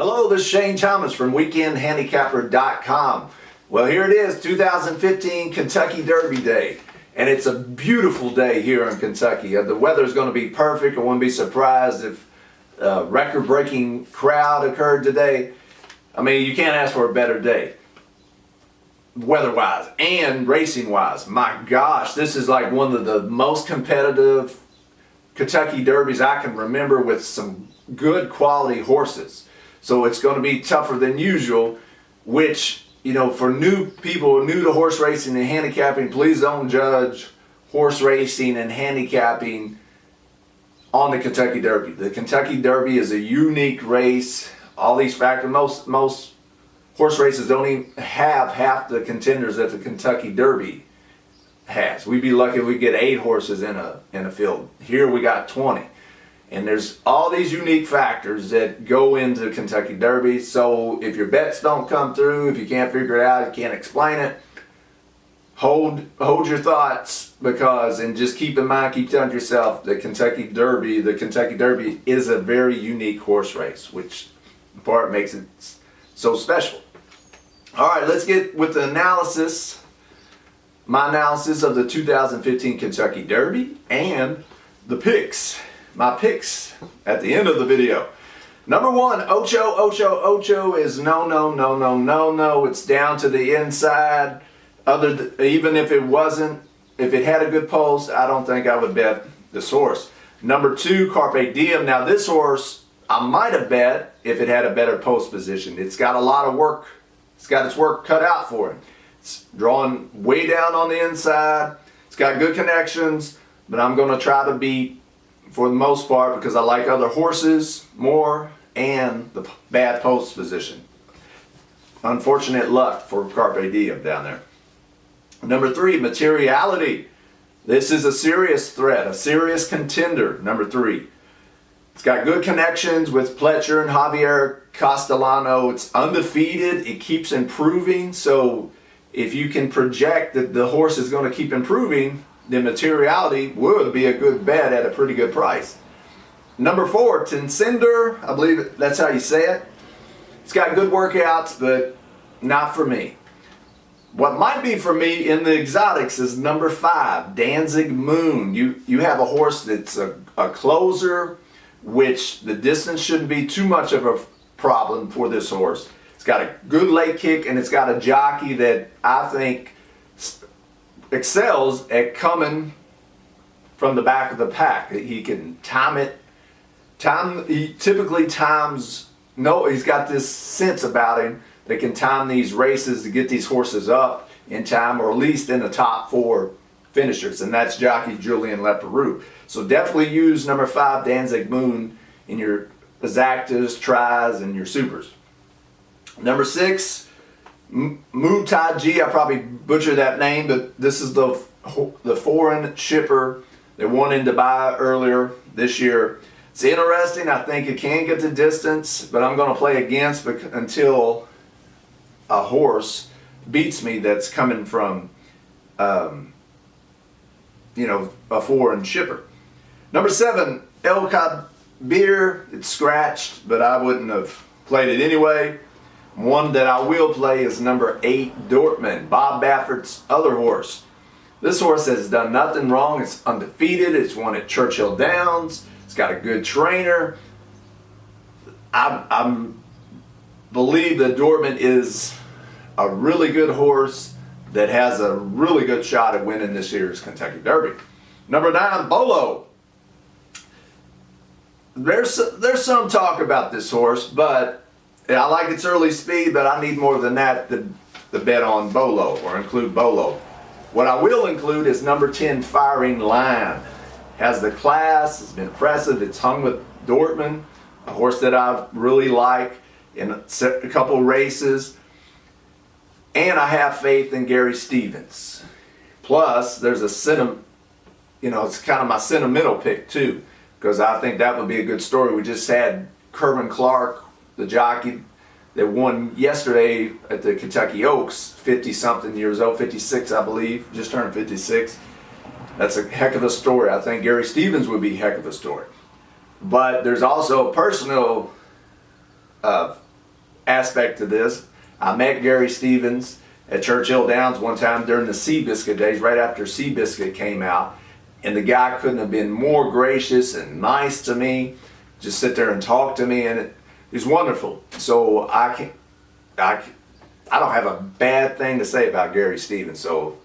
Hello, this is Shane Thomas from WeekendHandicapper.com. Well, here it is, 2015 Kentucky Derby Day. And it's a beautiful day here in Kentucky. The weather's going to be perfect. I wouldn't be surprised if a record-breaking crowd occurred today. I mean, you can't ask for a better day, weather-wise and racing-wise. My gosh, this is like one of the most competitive Kentucky Derbies I can remember, with some good quality horses. So it's going to be tougher than usual, which, you know, for new people, new to horse racing and handicapping, please don't judge horse racing and handicapping on the Kentucky Derby. The Kentucky Derby is a unique race. All these factors, most horse races don't even have half the contenders that the Kentucky Derby has. We'd be lucky if we get 8 horses in a field. Here we got 20. And there's all these unique factors that go into the Kentucky Derby. So if your bets don't come through, if you can't figure it out, you can't explain it, hold your thoughts, and just keep in mind, keep telling yourself, the Kentucky Derby is a very unique horse race, which in part makes it so special. All right, let's get with the analysis. My analysis of the 2015 Kentucky Derby and the picks. My picks at the end of the video. Number 1, Ocho is no. It's down to the inside. Even if it had a good post, I don't think I would bet this horse. Number 2, Carpe Diem. Now this horse, I might have bet if it had a better post position. It's got a lot of work. It's got its work cut out for it. It's drawn way down on the inside. It's got good connections, but I'm going to try to beat, for the most part, because I like other horses more and the bad post position. Unfortunate luck for Carpe Diem down there. Number 3, Materiality. This is a serious threat, a serious contender, number 3. It's got good connections with Pletcher and Javier Castellano. It's undefeated. It keeps improving. So if you can project that the horse is going to keep improving, then Materiality would be a good bet at a pretty good price. Number 4, Tinsender. I believe that's how you say it. It's got good workouts, but not for me. What might be for me in the exotics is number 5, Danzig Moon. You have a horse that's a closer, which the distance shouldn't be too much of a problem for this horse. It's got a good late kick, and it's got a jockey that I think excels at coming from the back of the pack. He can time it. He typically times. He's got this sense about him that can time these races to get these horses up in time, or at least in the top 4 finishers, and that's jockey Julien Leparoux. So definitely use number 5, Danzig Moon, in your exactas, tries, and your supers. Number 6, Mutaji. I probably butchered that name, but this is the foreign shipper that won in Dubai earlier this year. It's interesting. I think it can get the distance, but I'm going to play against until a horse beats me that's coming from, a foreign shipper. Number 7, El Kabir. It's scratched, but I wouldn't have played it anyway. One that I will play is number 8, Dortmund, Bob Baffert's other horse. This horse has done nothing wrong. It's undefeated. It's won at Churchill Downs. It's got a good trainer. I believe that Dortmund is a really good horse that has a really good shot at winning this year's Kentucky Derby. Number 9, Bolo. There's some talk about this horse, but I like its early speed, but I need more than that to bet on Bolo or include Bolo. What I will include is number 10, Firing Line. Has the class, it's been impressive, it's hung with Dortmund, a horse that I really like in a couple races. And I have faith in Gary Stevens. Plus, there's it's kind of my sentimental pick too, because I think that would be a good story. We just had Kerwin Clark, the jockey that won yesterday at the Kentucky Oaks, 50-something years old, 56 I believe, just turned 56. That's a heck of a story. I think Gary Stevens would be a heck of a story. But there's also a personal aspect to this. I met Gary Stevens at Churchill Downs one time during the Seabiscuit days, right after Seabiscuit came out. And the guy couldn't have been more gracious and nice to me. Just sit there and talk to me, and it was wonderful. So I don't have a bad thing to say about Gary Stevens. So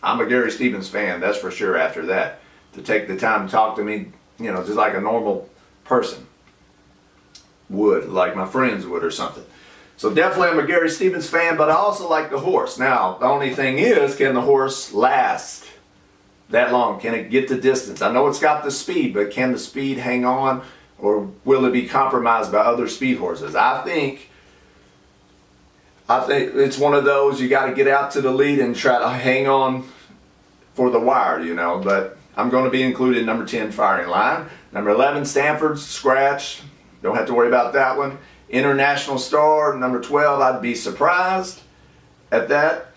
I'm a Gary Stevens fan, that's for sure, after that. To take the time to talk to me, you know, just like a normal person would, like my friends would or something. So definitely I'm a Gary Stevens fan, but I also like the horse. Now, the only thing is, can the horse last that long? Can it get the distance? I know it's got the speed, but can the speed hang on, or will it be compromised by other speed horses? I think it's one of those, you got to get out to the lead and try to hang on for the wire, you know. But I'm going to be included number 10, Firing Line. Number 11, Stanford's Scratch. Don't have to worry about that one. International Star, number 12, I'd be surprised at that.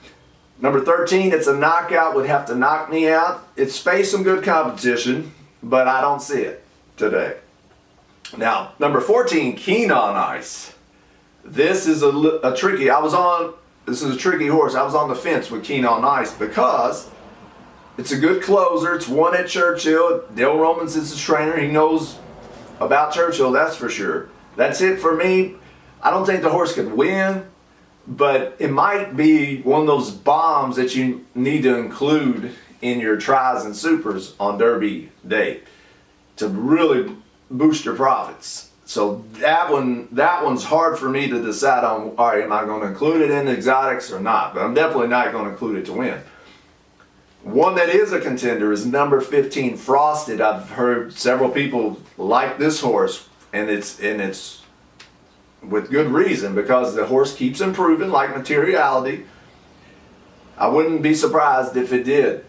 Number 13, It's a Knockout, would have to knock me out. It's faced some good competition, but I don't see it today. Now, number 14, Keen on Ice. This is a tricky, this is a tricky horse. I was on the fence with Keen on Ice because it's a good closer. It's won at Churchill. Dale Romans is his trainer. He knows about Churchill, that's for sure. That's it for me. I don't think the horse could win, but it might be one of those bombs that you need to include in your tries and supers on Derby Day to really boost your profits. So that one's hard for me to decide on. All right, am I going to include it in the exotics or not? But I'm definitely not going to include it to win. One that is a contender is number 15, Frosted. I've heard several people like this horse, and it's with good reason, because the horse keeps improving like Materiality. I wouldn't be surprised if it did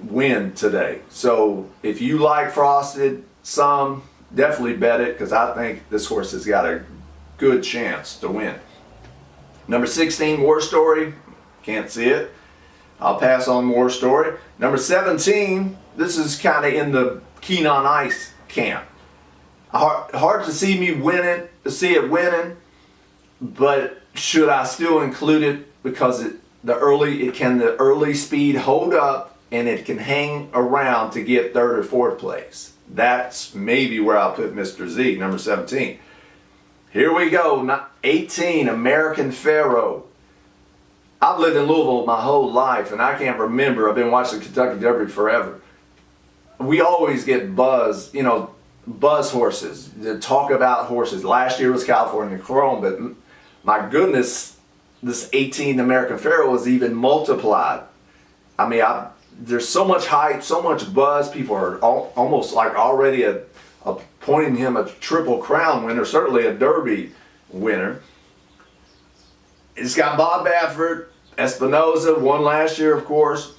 win today. So if you like Frosted some, definitely bet it, because I think this horse has got a good chance to win. Number 16, War Story. Can't see it. I'll pass on War Story. Number 17, this is kind of in the Keen on Ice camp. Hard to see it winning, but should I still include it because the early speed hold up and it can hang around to get third or fourth place. That's maybe where I'll put Mr. Z, number 17. Here we go, 18, American Pharoah. I've lived in Louisville my whole life, and I can't remember. I've been watching the Kentucky Derby forever. We always get buzz horses, to talk about horses. Last year was California Chrome, but my goodness, this 18 American Pharoah was even multiplied. I mean, there's so much hype, so much buzz. People are almost like already appointing him a Triple Crown winner, certainly a Derby winner. It's got Bob Baffert, Espinoza, won last year, of course.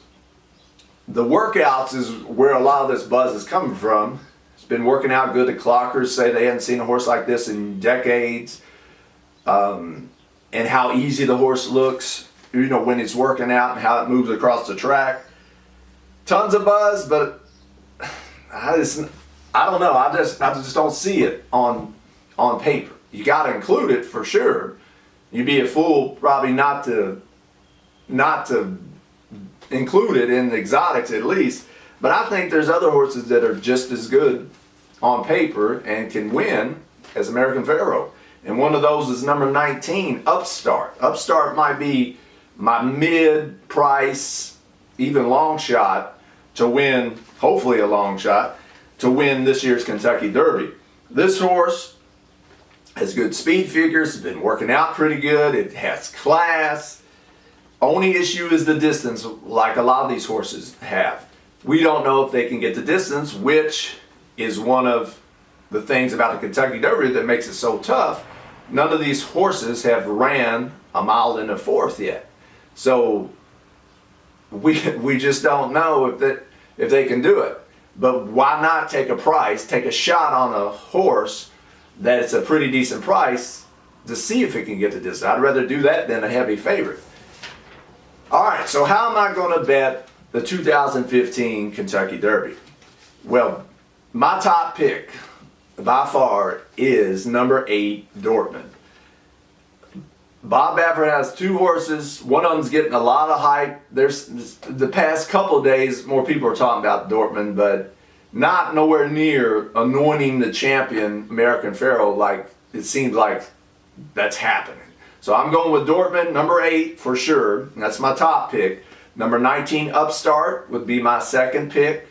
The workouts is where a lot of this buzz is coming from. It's been working out good. The clockers say they hadn't seen a horse like this in decades. And how easy the horse looks, you know, when it's working out and how it moves across the track. Tons of buzz, but I don't know. I just don't see it on paper. You got to include it for sure. You'd be a fool probably not to include it in the exotics at least. But I think there's other horses that are just as good on paper and can win as American Pharoah. And one of those is number 19, Upstart. Upstart might be my mid-price, even long shot to win, hopefully a long shot, to win this year's Kentucky Derby. This horse has good speed figures, has been working out pretty good, it has class. Only issue is the distance, like a lot of these horses have. We don't know if they can get the distance, which is one of the things about the Kentucky Derby that makes it so tough. None of these horses have ran a mile and a fourth yet. So we just don't know if they can do it. But why not take a shot on a horse that it's a pretty decent price to see if it can get the distance? I'd rather do that than a heavy favorite. All right, so how am I going to bet the 2015 Kentucky Derby? Well, my top pick by far is number 8, Dortmund. Bob Baffert has 2 horses. One of them's getting a lot of hype. There's the past couple of days, more people are talking about Dortmund, but not nowhere near anointing the champion American Pharoah like it seems like that's happening. So I'm going with Dortmund, number 8 for sure. That's my top pick. Number 19, Upstart would be my second pick,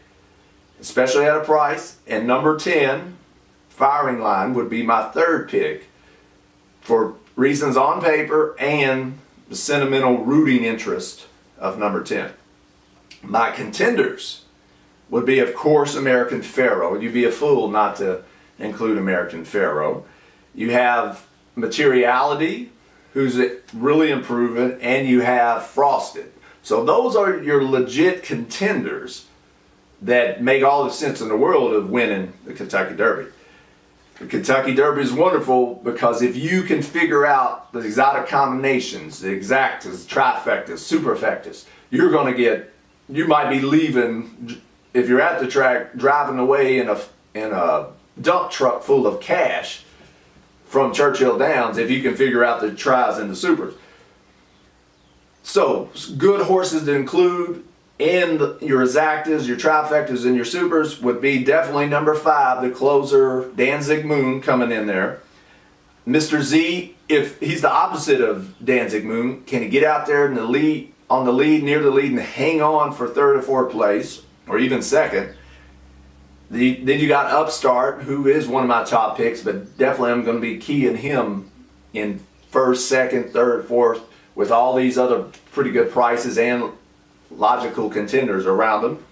especially at a price. And number 10, Firing Line would be my third pick for reasons on paper and the sentimental rooting interest of number 10. My contenders would be, of course, American Pharoah. You'd be a fool not to include American Pharoah. You have Materiality, who's really improving, and you have Frosted. So those are your legit contenders that make all the sense in the world of winning the Kentucky Derby. The Kentucky Derby is wonderful because if you can figure out the exotic combinations, the exactas, trifectas, superfectas, you're going to get, you might be leaving, if you're at the track, driving away in a dump truck full of cash from Churchill Downs if you can figure out the tries and the supers. So, good horses to include in your exactas, your trifectas, and your supers would be definitely number 5, the closer, Danzig Moon, coming in there. Mr. Z, if he's the opposite of Danzig Moon, can he get out there in the lead, on the lead, near the lead, and hang on for 3rd or 4th place, or even 2nd? Then you got Upstart, who is one of my top picks, but definitely I'm going to be keying him in 1st, 2nd, 3rd, 4th, with all these other pretty good prices and logical contenders around them.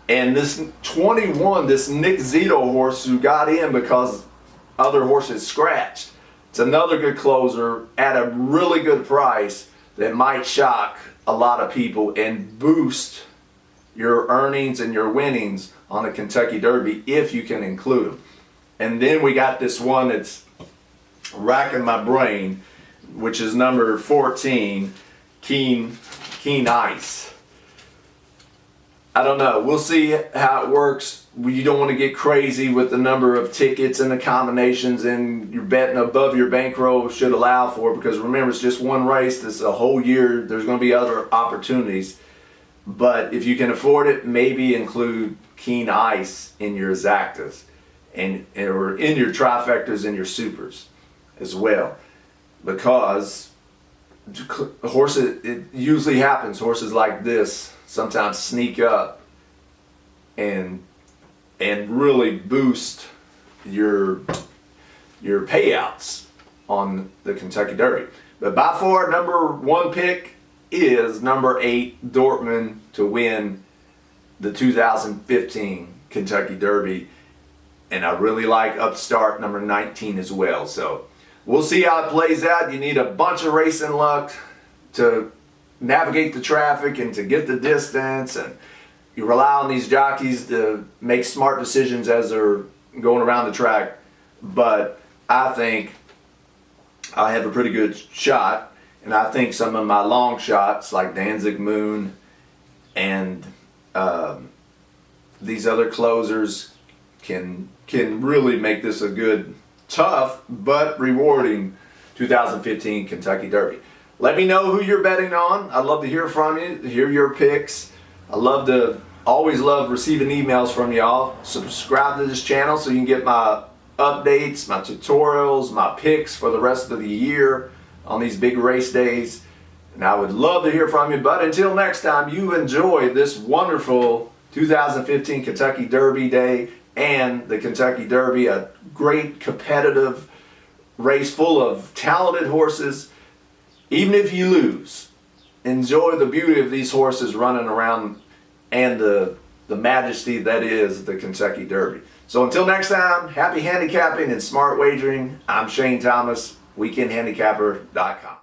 And this 21, this Nick Zito horse who got in because other horses scratched. It's another good closer at a really good price that might shock a lot of people and boost your earnings and your winnings on the Kentucky Derby if you can include them. And then we got this one that's racking my brain, which is number 14, Keen Ice. I don't know. We'll see how it works. You don't want to get crazy with the number of tickets and the combinations, and you're betting above your bankroll should allow for it, because remember, it's just one race. This is a whole year. There's going to be other opportunities. But if you can afford it, maybe include Keen Ice in your exactas or in your trifectas and your supers as well. Because horses, it usually happens, horses like this sometimes sneak up and really boost your payouts on the Kentucky Derby. But by far, number 1 pick is number 8, Dortmund, to win the 2015 Kentucky Derby. And I really like Upstart, number 19 as well. So we'll see how it plays out. You need a bunch of racing luck to navigate the traffic and to get the distance, and you rely on these jockeys to make smart decisions as they're going around the track. But I think I have a pretty good shot, and I think some of my long shots like Danzig Moon and these other closers can really make this a good, tough but rewarding 2015 Kentucky Derby. Let me know who you're betting on. I'd love to hear from you, hear your picks. Always love receiving emails from y'all. Subscribe to this channel so you can get my updates, my tutorials, my picks for the rest of the year on these big race days. And I would love to hear from you. But until next time, you enjoy this wonderful 2015 Kentucky Derby day and the Kentucky Derby, a great competitive race full of talented horses. Even if you lose, enjoy the beauty of these horses running around and the majesty that is the Kentucky Derby. So until next time, happy handicapping and smart wagering. I'm Shane Thomas, weekendhandicapper.com.